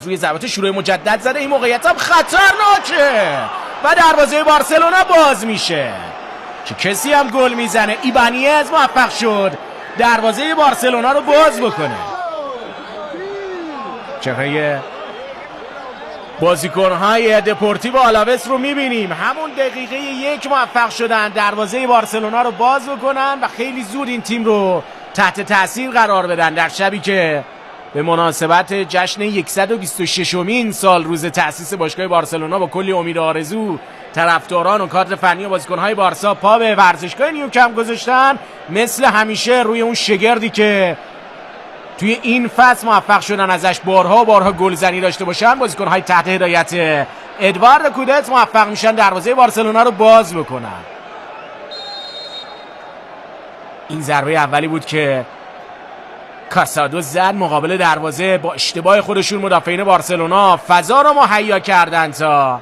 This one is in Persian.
روی ضربات شروع مجدد زده، این موقعیت هم خطرناکه و دروازه بارسلونا باز میشه که کسی هم گل میزنه. ایبانیز موفق شد دروازه بارسلونا رو باز بکنه. چهره بازیکن‌های دپورتیو آلاوس رو میبینیم، همون دقیقه 1 موفق شدن دروازه بارسلونا رو باز بکنن و خیلی زود این تیم رو تحت تاثیر قرار بدن در شبی که به مناسبت جشن 126مین سال روز تأسیس باشگاه بارسلونا با کلی امید و آرزو طرفداران و کادر فنی و بازیکن‌های بارسا پا به ورزشگاه نیوکمپ گذاشتن. مثل همیشه روی اون شگردی که توی این فصل موفق شدن ازش بارها گلزنی داشته باشن، بازیکن‌های تحت هدایت ادوارد کودت موفق میشن دروازه بارسلونا رو باز بکنن. این ضربه اولی بود که کاسادو زد مقابل دروازه. با اشتباه خودشون مدافعین بارسلونا فضا رو مهیا کردن تا